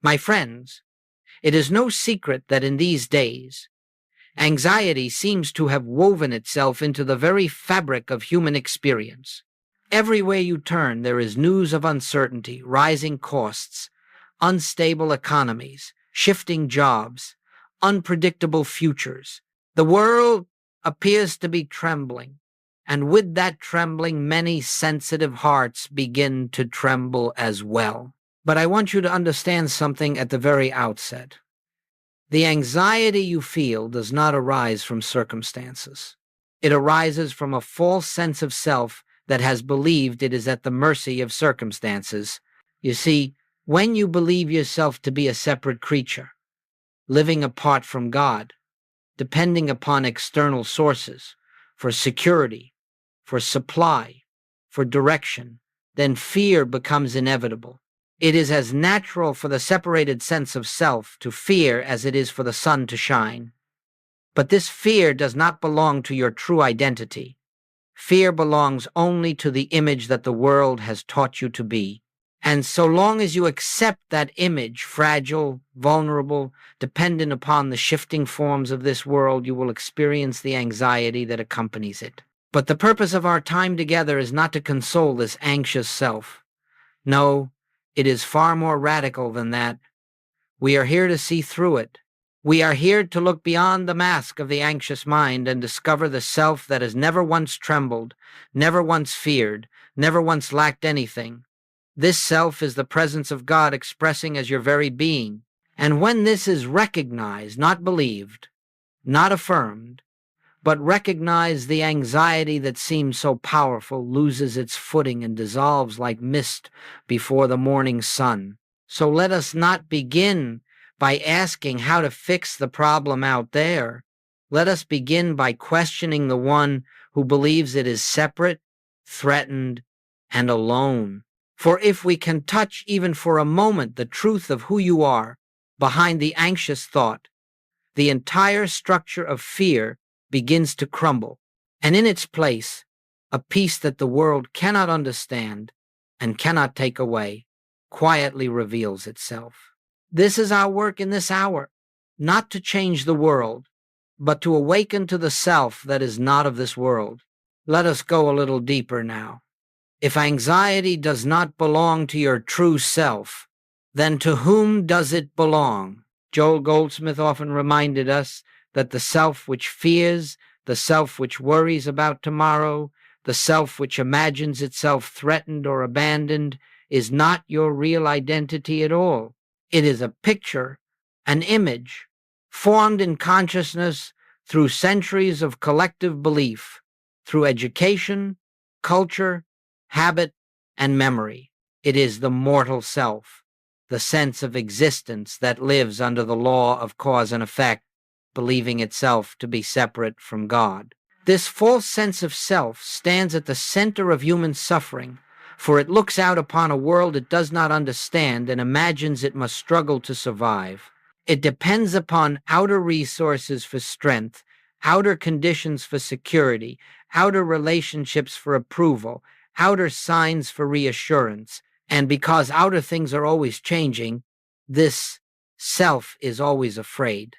My friends, it is no secret that in these days, anxiety seems to have woven itself into the very fabric of human experience. Everywhere you turn, there is news of uncertainty, rising costs, unstable economies, shifting jobs, unpredictable futures. The world appears to be trembling, and with that trembling, many sensitive hearts begin to tremble as well. But I want you to understand something at the very outset. The anxiety you feel does not arise from circumstances. It arises from a false sense of self that has believed it is at the mercy of circumstances. You see, when you believe yourself to be a separate creature, living apart from God, depending upon external sources for security, for supply, for direction, then fear becomes inevitable. It is as natural for the separated sense of self to fear as it is for the sun to shine. But this fear does not belong to your true identity. Fear belongs only to the image that the world has taught you to be. And so long as you accept that image, fragile, vulnerable, dependent upon the shifting forms of this world, you will experience the anxiety that accompanies it. But the purpose of our time together is not to console this anxious self. No, it is far more radical than that. We are here to see through it. We are here to look beyond the mask of the anxious mind and discover the self that has never once trembled, never once feared, never once lacked anything. This self is the presence of God expressing as your very being. And when this is recognized, not believed, not affirmed, but recognized, the anxiety that seems so powerful loses its footing and dissolves like mist before the morning sun. So let us not begin by asking how to fix the problem out there. Let us begin by questioning the one who believes it is separate, threatened, and alone. For if we can touch even for a moment the truth of who you are behind the anxious thought, the entire structure of fear begins to crumble, and in its place, a peace that the world cannot understand and cannot take away quietly reveals itself. This is our work in this hour, not to change the world, but to awaken to the self that is not of this world. Let us go a little deeper now. If anxiety does not belong to your true self, then to whom does it belong? Joel Goldsmith often reminded us that the self which fears, the self which worries about tomorrow, the self which imagines itself threatened or abandoned, is not your real identity at all. It is a picture, an image, formed in consciousness through centuries of collective belief, through education, culture, habit, and memory. It is the mortal self, the sense of existence that lives under the law of cause and effect, believing itself to be separate from God. This false sense of self stands at the center of human suffering, for it looks out upon a world it does not understand and imagines it must struggle to survive. It depends upon outer resources for strength, outer conditions for security, outer relationships for approval, outer signs for reassurance, and because outer things are always changing, this self is always afraid,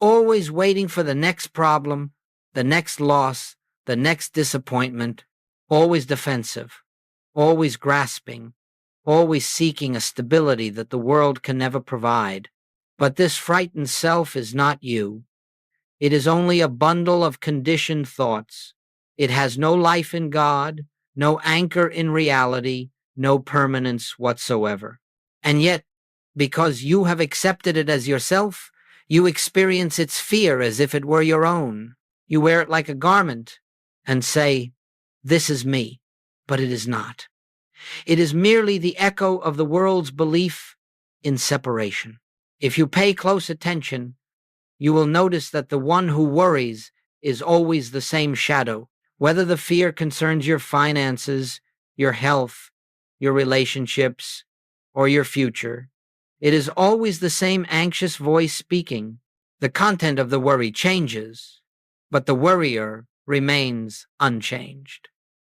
always waiting for the next problem, the next loss, the next disappointment, always defensive, always grasping, always seeking a stability that the world can never provide. But this frightened self is not you. It is only a bundle of conditioned thoughts. It has no life in God, no anchor in reality, no permanence whatsoever. And yet, because you have accepted it as yourself, you experience its fear as if it were your own. You wear it like a garment and say, "This is me," but it is not. It is merely the echo of the world's belief in separation. If you pay close attention, you will notice that the one who worries is always the same shadow. Whether the fear concerns your finances, your health, your relationships, or your future, it is always the same anxious voice speaking. The content of the worry changes, but the worrier remains unchanged.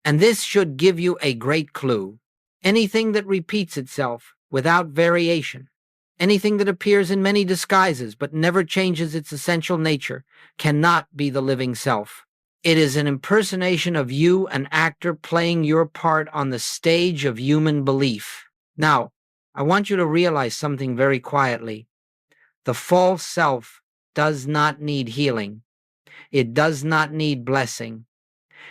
And this should give you a great clue. Anything that repeats itself without variation, Anything that appears in many disguises but never changes its essential nature cannot be the living self. It is an impersonation of you, an actor playing your part on the stage of human belief. Now, I want you to realize something very quietly. The false self does not need healing. It does not need blessing.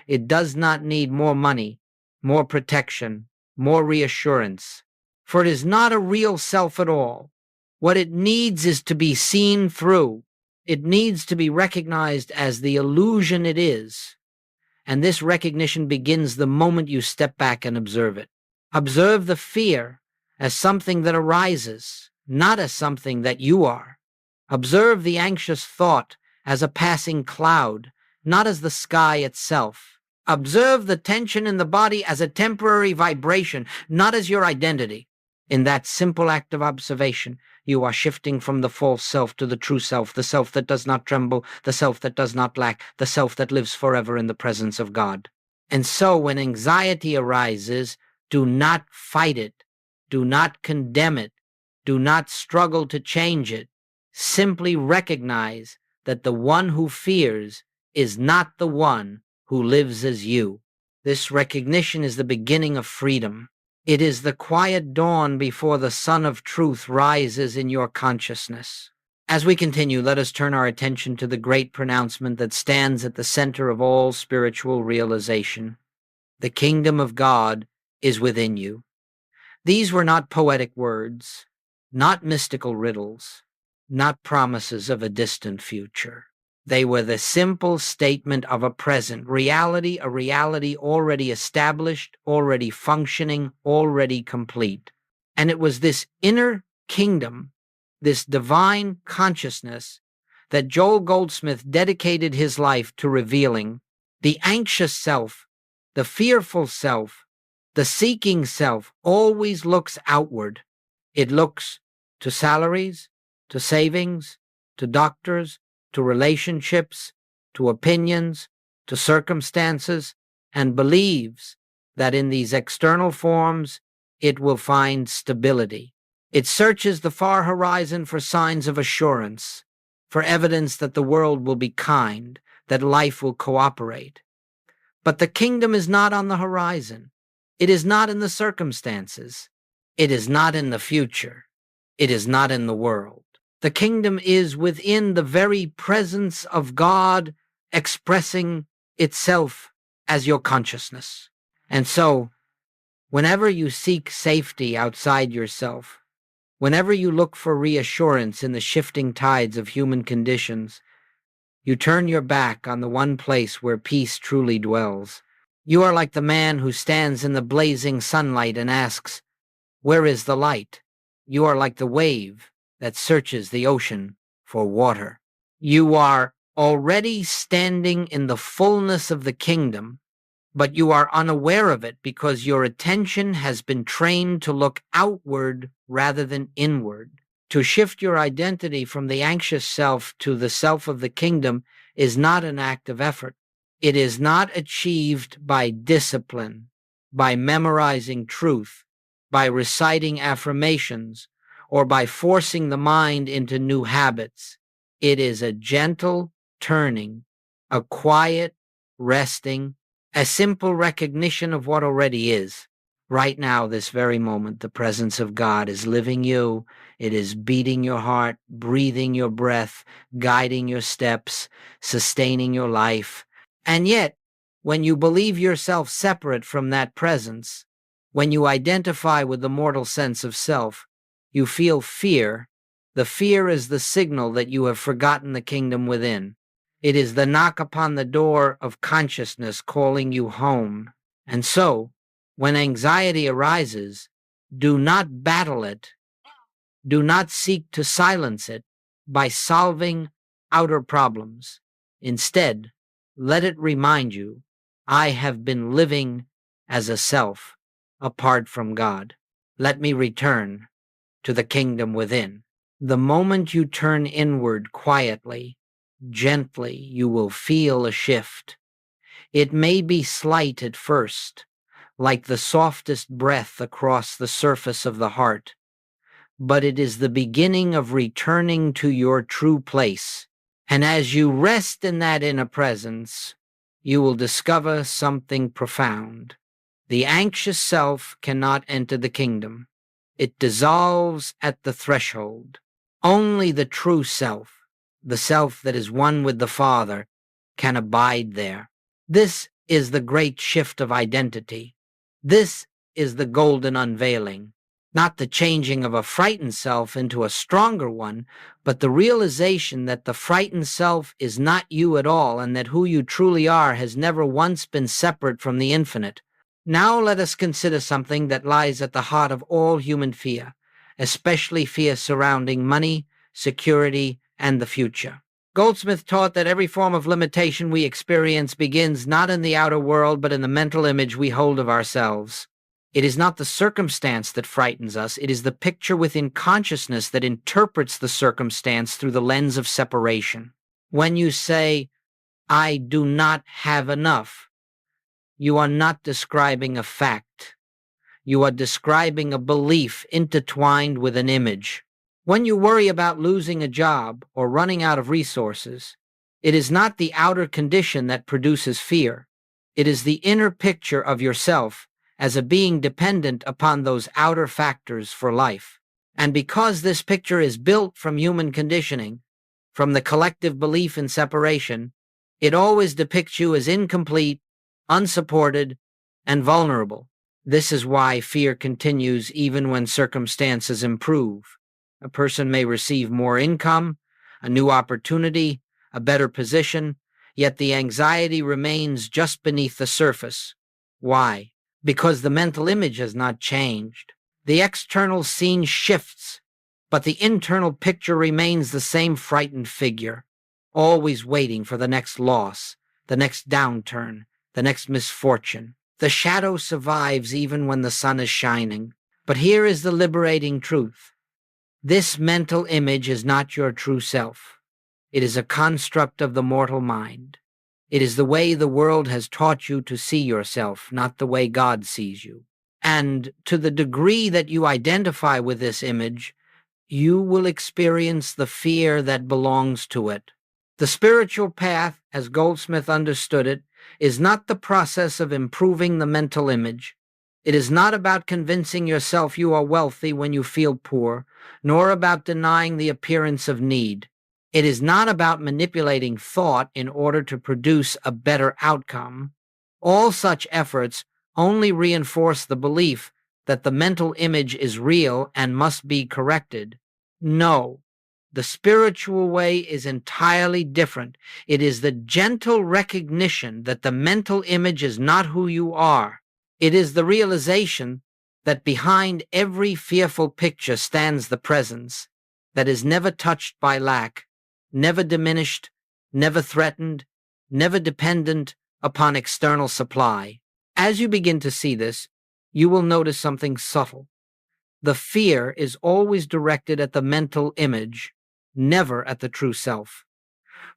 It does not need more money, more protection, more reassurance. For it is not a real self at all. What it needs is to be seen through. It needs to be recognized as the illusion it is. And this recognition begins the moment you step back and observe it. Observe the fear as something that arises, not as something that you are. Observe the anxious thought as a passing cloud, not as the sky itself. Observe the tension in the body as a temporary vibration, not as your identity. In that simple act of observation, you are shifting from the false self to the true self, the self that does not tremble, the self that does not lack, the self that lives forever in the presence of God. And so when anxiety arises, do not fight it. Do not condemn it. Do not struggle to change it. Simply recognize that the one who fears is not the one who lives as you. This recognition is the beginning of freedom. It is the quiet dawn before the sun of truth rises in your consciousness. As we continue, let us turn our attention to the great pronouncement that stands at the center of all spiritual realization. The kingdom of God is within you. These were not poetic words, not mystical riddles, not promises of a distant future. They were the simple statement of a present reality, a reality already established, already functioning, already complete. And it was this inner kingdom, this divine consciousness, that Joel Goldsmith dedicated his life to revealing. The anxious self, the fearful self, the seeking self always looks outward. It looks to salaries, to savings, to doctors, to relationships, to opinions, to circumstances, and believes that in these external forms it will find stability. It searches the far horizon for signs of assurance, for evidence that the world will be kind, that life will cooperate. But the kingdom is not on the horizon. It is not in the circumstances. It is not in the future. It is not in the world. The kingdom is within the very presence of God expressing itself as your consciousness. And so, whenever you seek safety outside yourself, whenever you look for reassurance in the shifting tides of human conditions, you turn your back on the one place where peace truly dwells. You are like the man who stands in the blazing sunlight and asks, "Where is the light?" You are like the wave that searches the ocean for water. You are already standing in the fullness of the kingdom, but you are unaware of it because your attention has been trained to look outward rather than inward. To shift your identity from the anxious self to the self of the kingdom is not an act of effort. It is not achieved by discipline, by memorizing truth, by reciting affirmations, or by forcing the mind into new habits. It is a gentle turning, a quiet resting, a simple recognition of what already is. Right now, this very moment, the presence of God is living you. It is beating your heart, breathing your breath, guiding your steps, sustaining your life. And yet, when you believe yourself separate from that presence, when you identify with the mortal sense of self, you feel fear. The fear is the signal that you have forgotten the kingdom within. It is the knock upon the door of consciousness calling you home. And so, when anxiety arises, do not battle it. Do not seek to silence it by solving outer problems. Instead, let it remind you, I have been living as a self apart from God. Let me return to the kingdom within. The moment you turn inward quietly, gently, you will feel a shift. It may be slight at first, like the softest breath across the surface of the heart, but it is the beginning of returning to your true place. And as you rest in that inner presence, you will discover something profound. The anxious self cannot enter the kingdom. It dissolves at the threshold. Only the true self, the self that is one with the Father, can abide there. This is the great shift of identity. This is the golden unveiling. Not the changing of a frightened self into a stronger one, but the realization that the frightened self is not you at all, and that who you truly are has never once been separate from the infinite. Now let us consider something that lies at the heart of all human fear, especially fear surrounding money, security, and the future. Goldsmith taught that every form of limitation we experience begins not in the outer world, but in the mental image we hold of ourselves. It is not the circumstance that frightens us, it is the picture within consciousness that interprets the circumstance through the lens of separation. When you say, "I do not have enough," you are not describing a fact. You are describing a belief intertwined with an image. When you worry about losing a job or running out of resources, it is not the outer condition that produces fear. It is the inner picture of yourself as a being dependent upon those outer factors for life. And because this picture is built from human conditioning, from the collective belief in separation, it always depicts you as incomplete, unsupported, and vulnerable. This is why fear continues even when circumstances improve. A person may receive more income, a new opportunity, a better position, yet the anxiety remains just beneath the surface. Why? Because the mental image has not changed. The external scene shifts, but the internal picture remains the same frightened figure, always waiting for the next loss, the next downturn, the next misfortune. The shadow survives even when the sun is shining. But here is the liberating truth. This mental image is not your true self. It is a construct of the mortal mind. It is the way the world has taught you to see yourself, not the way God sees you. And to the degree that you identify with this image, you will experience the fear that belongs to it. The spiritual path, as Goldsmith understood it, is not the process of improving the mental image. It is not about convincing yourself you are wealthy when you feel poor, nor about denying the appearance of need. It is not about manipulating thought in order to produce a better outcome. All such efforts only reinforce the belief that the mental image is real and must be corrected. No, the spiritual way is entirely different. It is the gentle recognition that the mental image is not who you are. It is the realization that behind every fearful picture stands the presence that is never touched by lack, never diminished, never threatened, never dependent upon external supply. As you begin to see this, you will notice something subtle. The fear is always directed at the mental image, never at the true self.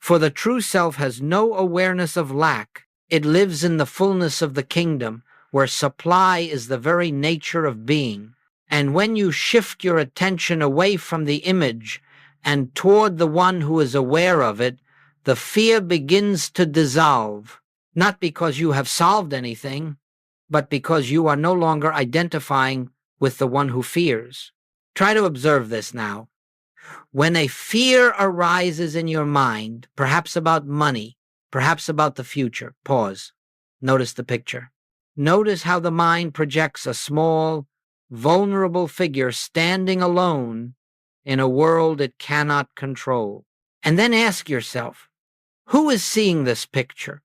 For the true self has no awareness of lack. It lives in the fullness of the kingdom, where supply is the very nature of being. And when you shift your attention away from the image and toward the one who is aware of it, the fear begins to dissolve, not because you have solved anything, but because you are no longer identifying with the one who fears. Try to observe this now. When a fear arises in your mind, perhaps about money, perhaps about the future, pause. Notice the picture. Notice how the mind projects a small, vulnerable figure standing alone in a world it cannot control. And then ask yourself, who is seeing this picture?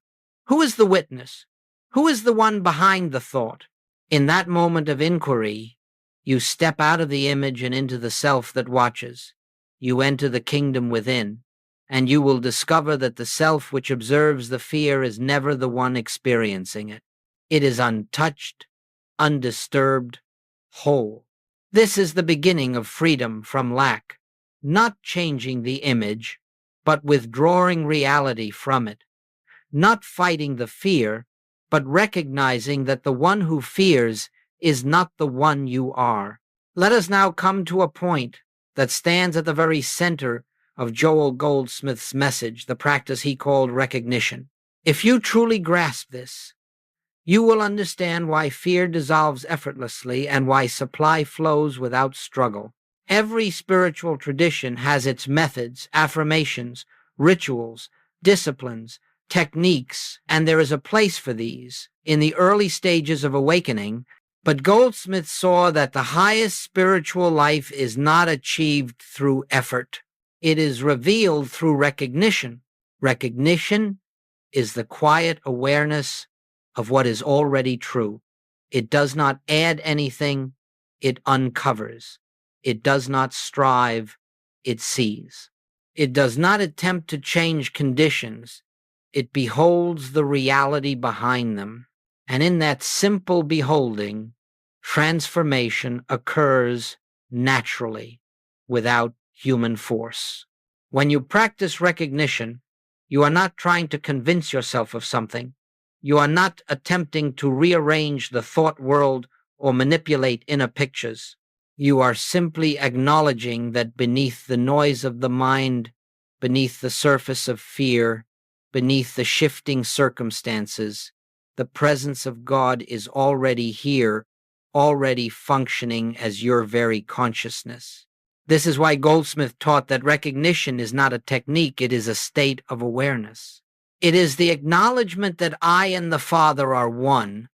Who is the witness? Who is the one behind the thought? In that moment of inquiry, you step out of the image and into the self that watches. You enter the kingdom within, and you will discover that the self which observes the fear is never the one experiencing it. It is untouched, undisturbed, whole. This is the beginning of freedom from lack, not changing the image, but withdrawing reality from it, not fighting the fear, but recognizing that the one who fears is not the one you are. Let us now come to a point that stands at the very center of Joel Goldsmith's message, the practice he called recognition. If you truly grasp this, you will understand why fear dissolves effortlessly and why supply flows without struggle. Every spiritual tradition has its methods, affirmations, rituals, disciplines, techniques, and there is a place for these in the early stages of awakening. But Goldsmith saw that the highest spiritual life is not achieved through effort. It is revealed through recognition. Recognition is the quiet awareness of what is already true. It does not add anything, it uncovers. It does not strive, it sees. It does not attempt to change conditions, it beholds the reality behind them. And in that simple beholding, transformation occurs naturally, without human force. When you practice recognition, you are not trying to convince yourself of something. You are not attempting to rearrange the thought world or manipulate inner pictures. You are simply acknowledging that beneath the noise of the mind, beneath the surface of fear, beneath the shifting circumstances, the presence of God is already here, already functioning as your very consciousness. This is why Goldsmith taught that recognition is not a technique, it is a state of awareness. It is the acknowledgement that I and the Father are one,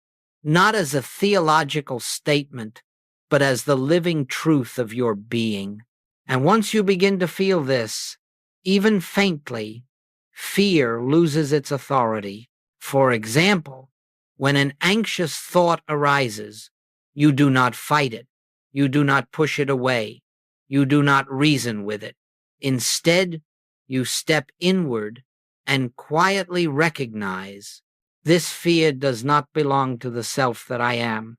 not as a theological statement, but as the living truth of your being. And once you begin to feel this, even faintly, fear loses its authority. For example, when an anxious thought arises, you do not fight it. You do not push it away. You do not reason with it. Instead, you step inward and quietly recognize this fear does not belong to the self that I am.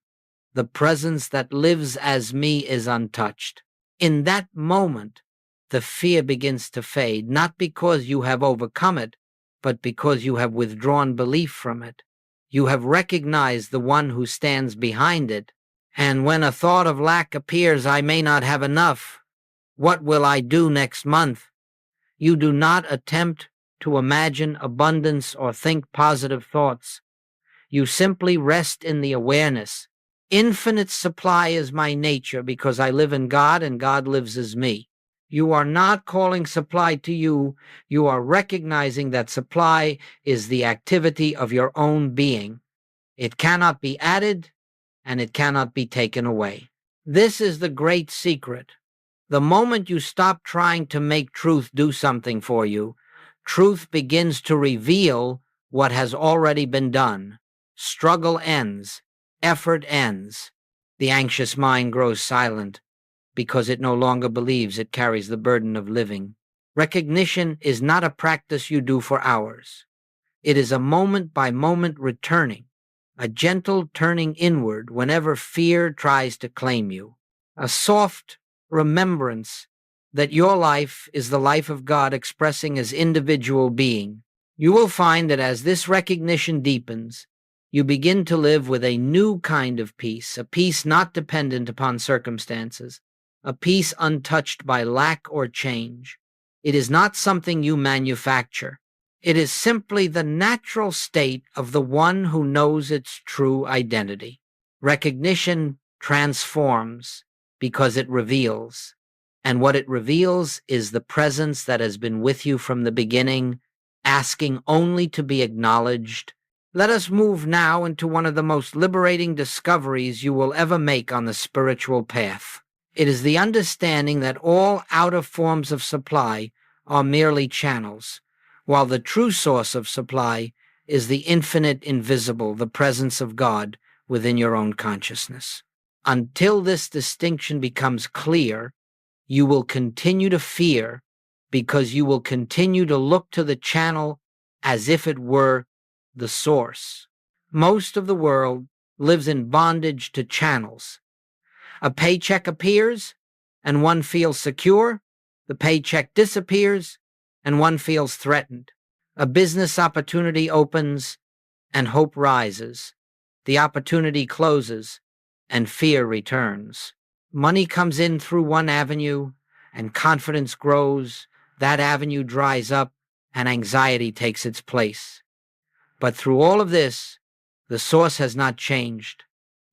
The presence that lives as me is untouched. In that moment, the fear begins to fade, not because you have overcome it, but because you have withdrawn belief from it. You have recognized the one who stands behind it. And when a thought of lack appears, I may not have enough. What will I do next month? You do not attempt to imagine abundance or think positive thoughts. You simply rest in the awareness. Infinite supply is my nature because I live in God and God lives as me. You are not calling supply to you. You are recognizing that supply is the activity of your own being. It cannot be added and it cannot be taken away. This is the great secret. The moment you stop trying to make truth do something for you, truth begins to reveal what has already been done. Struggle ends. Effort ends. The anxious mind grows silent because it no longer believes it carries the burden of living. Recognition is not a practice you do for hours. It is a moment-by-moment returning, a gentle turning inward whenever fear tries to claim you, a soft remembrance that your life is the life of God expressing as individual being. You will find that as this recognition deepens, you begin to live with a new kind of peace, a peace not dependent upon circumstances, a peace untouched by lack or change. It is not something you manufacture. It is simply the natural state of the one who knows its true identity. Recognition transforms because it reveals, and what it reveals is the presence that has been with you from the beginning, asking only to be acknowledged. Let us move now into one of the most liberating discoveries you will ever make on the spiritual path. It is the understanding that all outer forms of supply are merely channels, while the true source of supply is the infinite invisible, the presence of God within your own consciousness. Until this distinction becomes clear, you will continue to fear because you will continue to look to the channel as if it were the source. Most of the world lives in bondage to channels. A paycheck appears and one feels secure. The paycheck disappears and one feels threatened. A business opportunity opens and hope rises. The opportunity closes and fear returns. Money comes in through one avenue, and confidence grows. That avenue dries up, and anxiety takes its place. But through all of this, the source has not changed.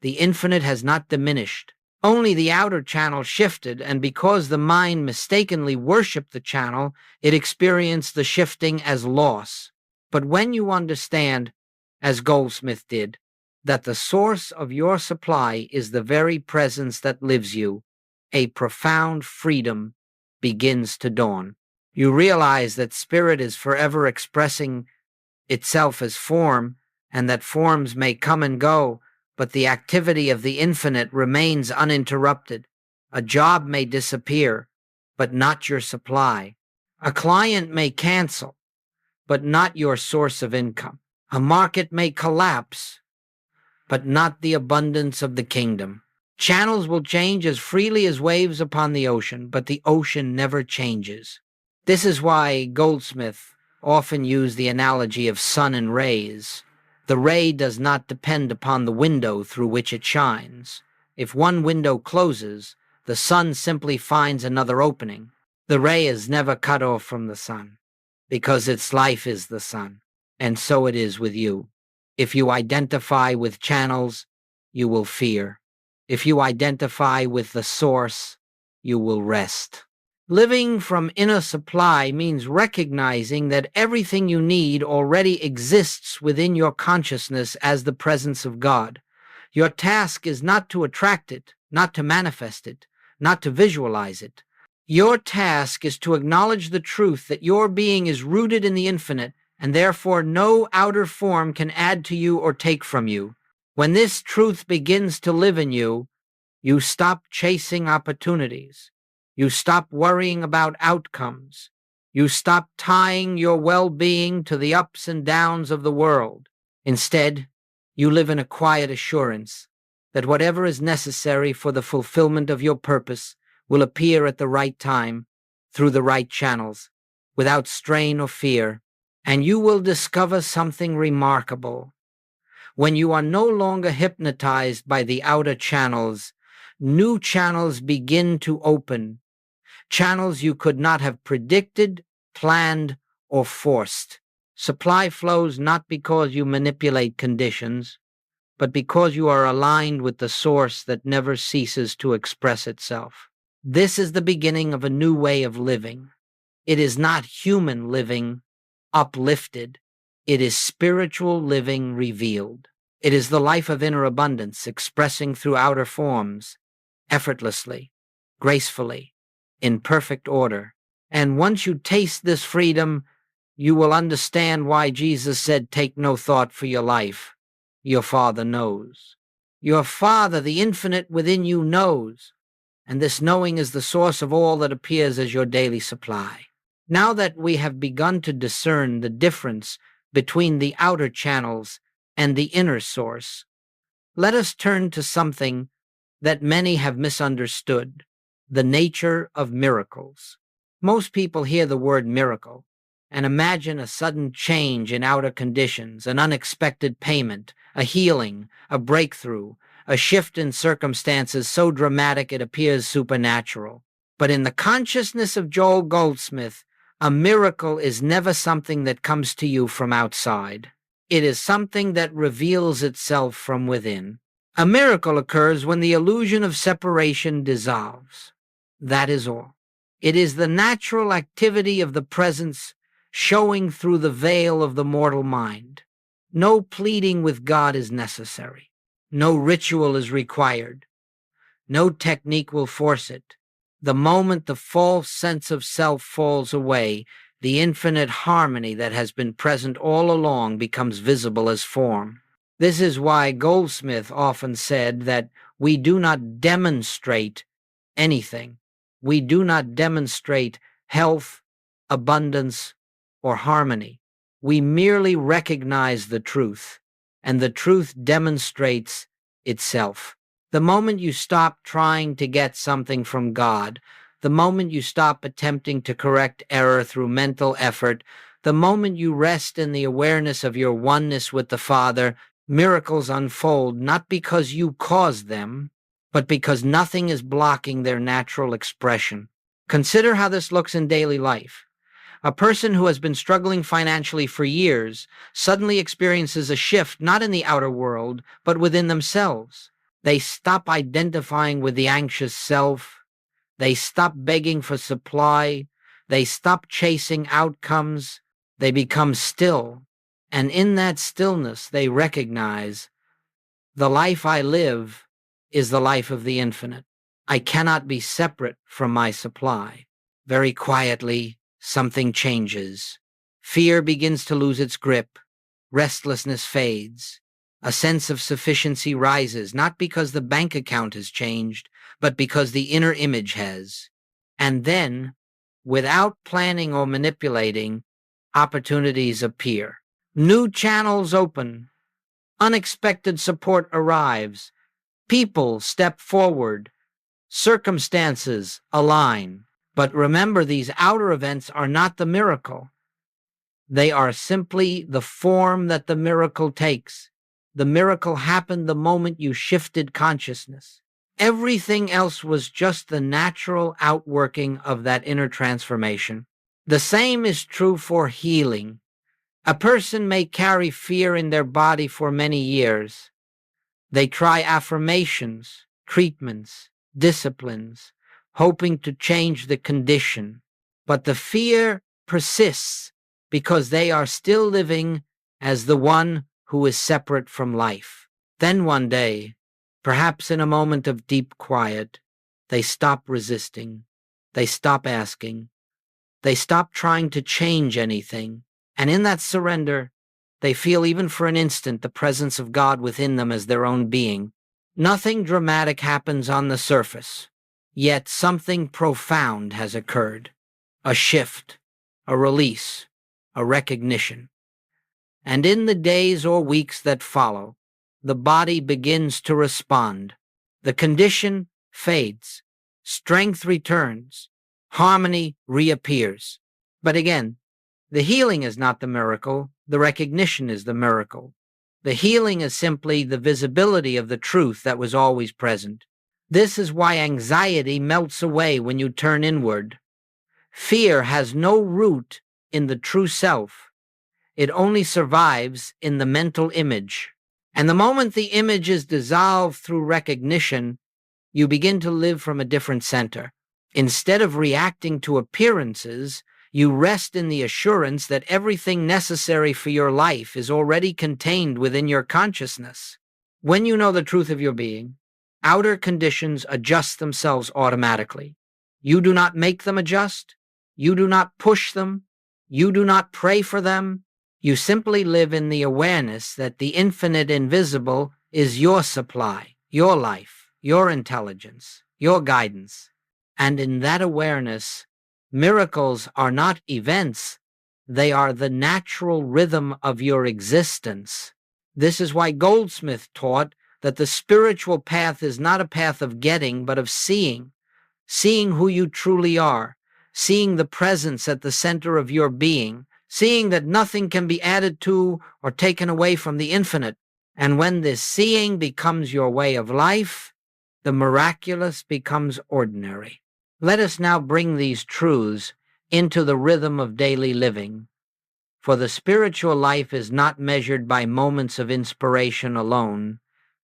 The infinite has not diminished. Only the outer channel shifted, and because the mind mistakenly worshipped the channel, it experienced the shifting as loss. But when you understand, as Goldsmith did, that the source of your supply is the very presence that lives you, a profound freedom begins to dawn. You realize that spirit is forever expressing itself as form, and that forms may come and go, but the activity of the infinite remains uninterrupted. A job may disappear, but not your supply. A client may cancel, but not your source of income. A market may collapse, but not the abundance of the kingdom. Channels will change as freely as waves upon the ocean, but the ocean never changes. This is why Goldsmith often used the analogy of sun and rays. The ray does not depend upon the window through which it shines. If one window closes, the sun simply finds another opening. The ray is never cut off from the sun, because its life is the sun, and so it is with you. If you identify with channels, you will fear. If you identify with the source, you will rest. Living from inner supply means recognizing that everything you need already exists within your consciousness as the presence of God. Your task is not to attract it, not to manifest it, not to visualize it. Your task is to acknowledge the truth that your being is rooted in the infinite, and therefore no outer form can add to you or take from you. When this truth begins to live in you, you stop chasing opportunities. You stop worrying about outcomes. You stop tying your well-being to the ups and downs of the world. Instead, you live in a quiet assurance that whatever is necessary for the fulfillment of your purpose will appear at the right time, through the right channels, without strain or fear, and you will discover something remarkable. When you are no longer hypnotized by the outer channels, new channels begin to open, channels you could not have predicted, planned, or forced. Supply flows not because you manipulate conditions, but because you are aligned with the source that never ceases to express itself. This is the beginning of a new way of living. It is not human living uplifted. It is spiritual living revealed. It is the life of inner abundance expressing through outer forms, effortlessly, gracefully, in perfect order. And once you taste this freedom, you will understand why Jesus said, "Take no thought for your life. Your Father knows." Your Father, the infinite within you, knows, and this knowing is the source of all that appears as your daily supply. Now that we have begun to discern the difference between the outer channels and the inner source, let us turn to something that many have misunderstood: the nature of miracles. Most people hear the word miracle and imagine a sudden change in outer conditions, an unexpected payment, a healing, a breakthrough, a shift in circumstances so dramatic it appears supernatural. But in the consciousness of Joel Goldsmith, a miracle is never something that comes to you from outside. It is something that reveals itself from within. A miracle occurs when the illusion of separation dissolves. That is all. It is the natural activity of the presence showing through the veil of the mortal mind. No pleading with God is necessary. No ritual is required. No technique will force it. The moment the false sense of self falls away, the infinite harmony that has been present all along becomes visible as form. This is why Goldsmith often said that we do not demonstrate anything. We do not demonstrate health, abundance, or harmony. We merely recognize the truth, and the truth demonstrates itself. The moment you stop trying to get something from God, the moment you stop attempting to correct error through mental effort, the moment you rest in the awareness of your oneness with the Father, miracles unfold not because you caused them, but because nothing is blocking their natural expression. Consider how this looks in daily life. A person who has been struggling financially for years suddenly experiences a shift not in the outer world, but within themselves. They stop identifying with the anxious self. They stop begging for supply. They stop chasing outcomes. They become still. And in that stillness, they recognize the life I live is the life of the infinite. I cannot be separate from my supply. Very quietly, something changes. Fear begins to lose its grip. Restlessness fades. A sense of sufficiency rises, not because the bank account has changed, but because the inner image has. And then, without planning or manipulating, opportunities appear. New channels open. Unexpected support arrives. People step forward. Circumstances align. But remember, these outer events are not the miracle. They are simply the form that the miracle takes. The miracle happened the moment you shifted consciousness. Everything else was just the natural outworking of that inner transformation. The same is true for healing. A person may carry fear in their body for many years. They try affirmations, treatments, disciplines, hoping to change the condition. But the fear persists because they are still living as the one who is separate from life. Then one day, perhaps in a moment of deep quiet, they stop resisting. They stop asking. They stop trying to change anything. And in that surrender, they feel even for an instant the presence of God within them as their own being. Nothing dramatic happens on the surface, yet something profound has occurred. A shift, a release, a recognition. And in the days or weeks that follow, the body begins to respond. The condition fades. Strength returns. Harmony reappears. But again, the healing is not the miracle. The recognition is the miracle. The healing is simply the visibility of the truth that was always present. This is why anxiety melts away when you turn inward. Fear has no root in the true self. It only survives in the mental image. And the moment the image is dissolved through recognition, you begin to live from a different center. Instead of reacting to appearances, you rest in the assurance that everything necessary for your life is already contained within your consciousness. When you know the truth of your being, outer conditions adjust themselves automatically. You do not make them adjust. You do not push them. You do not pray for them. You simply live in the awareness that the infinite invisible is your supply, your life, your intelligence, your guidance. And in that awareness, miracles are not events. They are the natural rhythm of your existence. This is why Goldsmith taught that the spiritual path is not a path of getting, but of seeing. Seeing who you truly are. Seeing the presence at the center of your being. Seeing that nothing can be added to or taken away from the infinite. And when this seeing becomes your way of life, the miraculous becomes ordinary. Let us now bring these truths into the rhythm of daily living. For the spiritual life is not measured by moments of inspiration alone,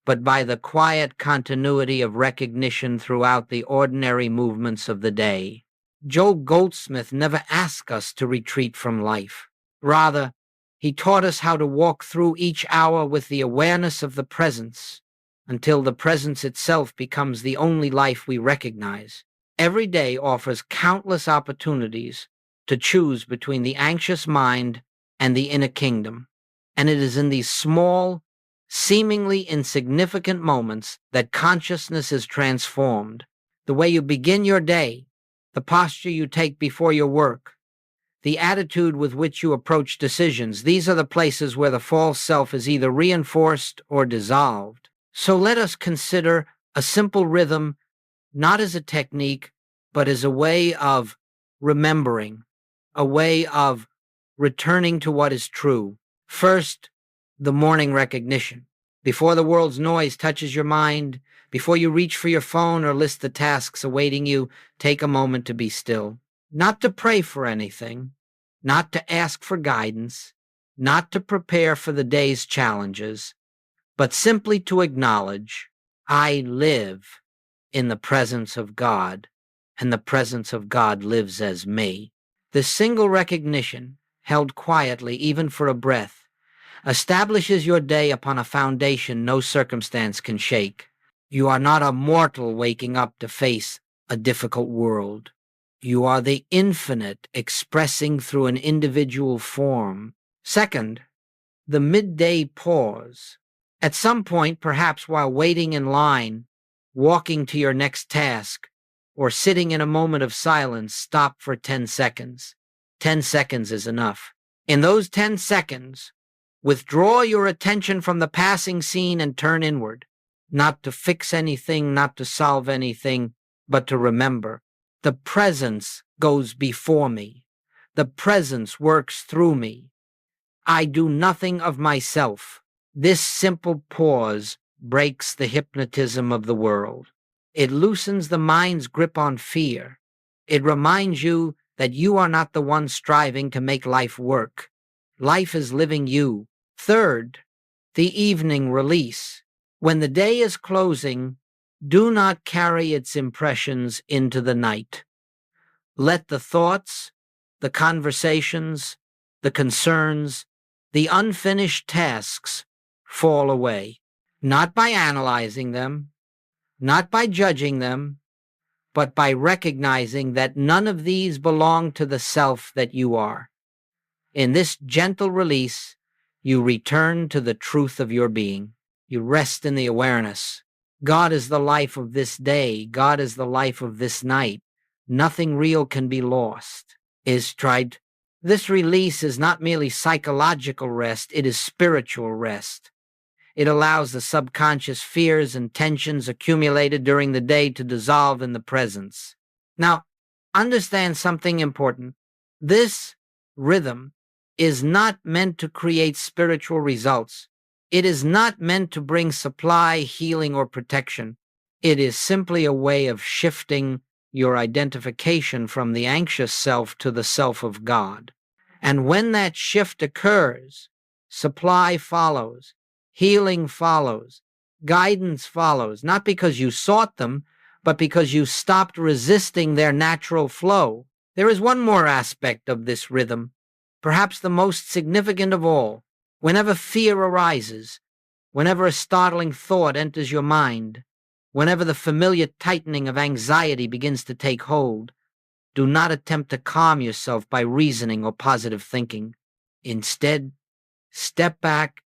but by the quiet continuity of recognition throughout the ordinary movements of the day. Joel Goldsmith never asked us to retreat from life. Rather, he taught us how to walk through each hour with the awareness of the presence, until the presence itself becomes the only life we recognize. Every day offers countless opportunities to choose between the anxious mind and the inner kingdom. And it is in these small, seemingly insignificant moments that consciousness is transformed. The way you begin your day, the posture you take before your work, the attitude with which you approach decisions, these are the places where the false self is either reinforced or dissolved. So let us consider a simple rhythm not as a technique, but as a way of remembering, a way of returning to what is true. First, the morning recognition. Before the world's noise touches your mind, Before you reach for your phone or list the tasks awaiting you, take a moment to be still. Not to pray for anything, not to ask for guidance, not to prepare for the day's challenges, but simply to acknowledge, I live in the presence of God, and the presence of God lives as me. This single recognition, held quietly even for a breath, establishes your day upon a foundation no circumstance can shake. You are not a mortal waking up to face a difficult world. You are the infinite expressing through an individual form. Second, the midday pause. At some point, perhaps while waiting in line, walking to your next task, or sitting in a moment of silence, stop for 10 seconds. 10 seconds is enough. In those 10 seconds, withdraw your attention from the passing scene and turn inward, not to fix anything, not to solve anything, but to remember. The presence goes before me. The presence works through me. I do nothing of myself. This simple pause breaks the hypnotism of the world. It loosens the mind's grip on fear. It reminds you that you are not the one striving to make life work. Life is living you. Third, the evening release. When the day is closing, do not carry its impressions into the night. Let the thoughts, the conversations, the concerns, the unfinished tasks fall away, not by analyzing them, not by judging them, but by recognizing that none of these belong to the self that you are. In this gentle release, you return to the truth of your being. You rest in the awareness. God is the life of this day. God is the life of this night. Nothing real can be lost. This release is not merely psychological rest, it is spiritual rest. It allows the subconscious fears and tensions accumulated during the day to dissolve in the presence. Now, understand something important. This rhythm is not meant to create spiritual results. It is not meant to bring supply, healing, or protection. It is simply a way of shifting your identification from the anxious self to the self of God. And when that shift occurs, supply follows, healing follows, guidance follows, not because you sought them, but because you stopped resisting their natural flow. There is one more aspect of this rhythm, perhaps the most significant of all. Whenever fear arises, whenever a startling thought enters your mind, whenever the familiar tightening of anxiety begins to take hold, do not attempt to calm yourself by reasoning or positive thinking. Instead, step back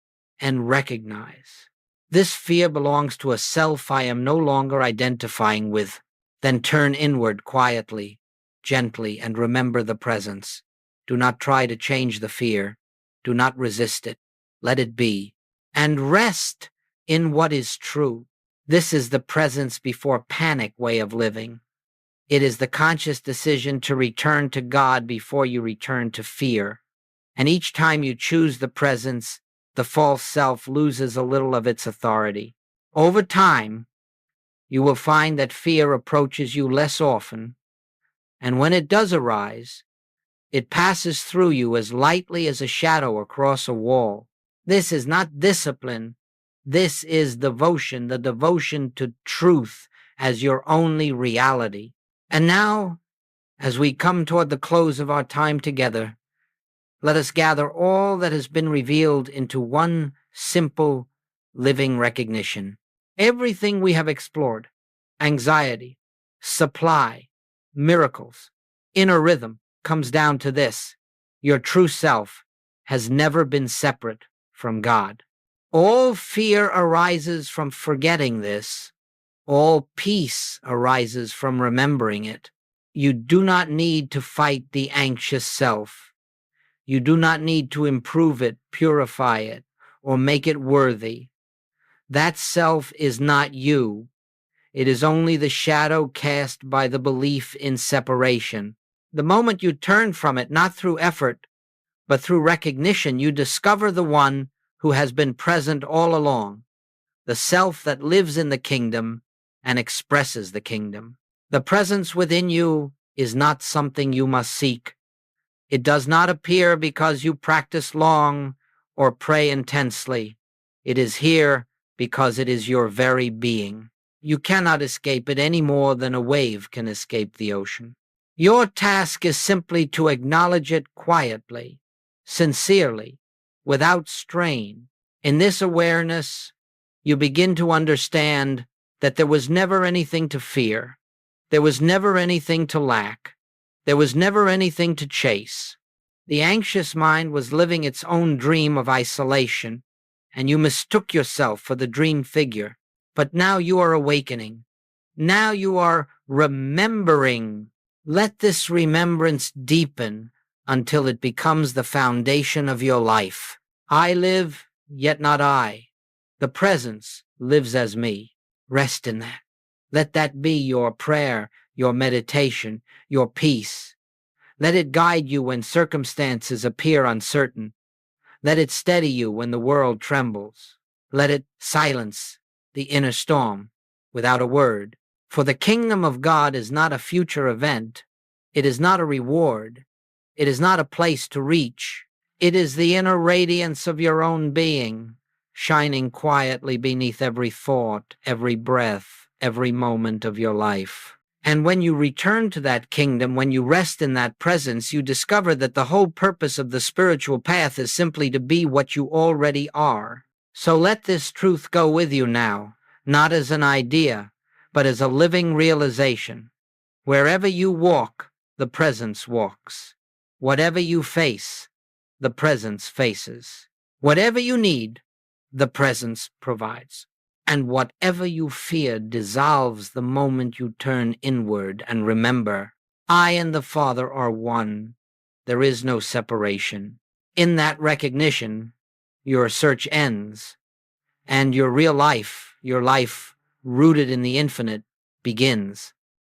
and recognize. This fear belongs to a self I am no longer identifying with. Then turn inward quietly, gently, and remember the presence. Do not try to change the fear. Do not resist it. Let it be. And rest in what is true. This is the presence before panic way of living. It is the conscious decision to return to God before you return to fear. And each time you choose the presence, the false self loses a little of its authority. Over time, you will find that fear approaches you less often, and when it does arise, it passes through you as lightly as a shadow across a wall. This is not discipline. This is devotion, the devotion to truth as your only reality. And now, as we come toward the close of our time together, let us gather all that has been revealed into one simple, living recognition. Everything we have explored, anxiety, supply, miracles, inner rhythm, comes down to this: your true self has never been separate from God. All fear arises from forgetting this. All peace arises from remembering it. You do not need to fight the anxious self. You do not need to improve it, purify it, or make it worthy. That self is not you. It is only the shadow cast by the belief in separation. The moment you turn from it, not through effort, but through recognition, you discover the one who has been present all along, the self that lives in the kingdom and expresses the kingdom. The presence within you is not something you must seek. It does not appear because you practice long or pray intensely. It is here because it is your very being. You cannot escape it any more than a wave can escape the ocean. Your task is simply to acknowledge it quietly, sincerely, without strain. In this awareness, you begin to understand that there was never anything to fear. There was never anything to lack. There was never anything to chase. The anxious mind was living its own dream of isolation, and you mistook yourself for the dream figure. But now you are awakening. Now you are remembering. Let this remembrance deepen until it becomes the foundation of your life. I live, yet not I. The presence lives as me. Rest in that. Let that be your prayer, your meditation, your peace. Let it guide you when circumstances appear uncertain. Let it steady you when the world trembles. Let it silence the inner storm without a word. For the kingdom of God is not a future event. It is not a reward. It is not a place to reach. It is the inner radiance of your own being, shining quietly beneath every thought, every breath, every moment of your life. And when you return to that kingdom, when you rest in that presence, you discover that the whole purpose of the spiritual path is simply to be what you already are. So let this truth go with you now, not as an idea, but as a living realization. Wherever you walk, the presence walks. Whatever you face, the presence faces. Whatever you need, the presence provides. And whatever you fear dissolves the moment you turn inward and remember, I and the Father are one. There is no separation. In that recognition, your search ends, and your real life, your life rooted in the infinite, begins.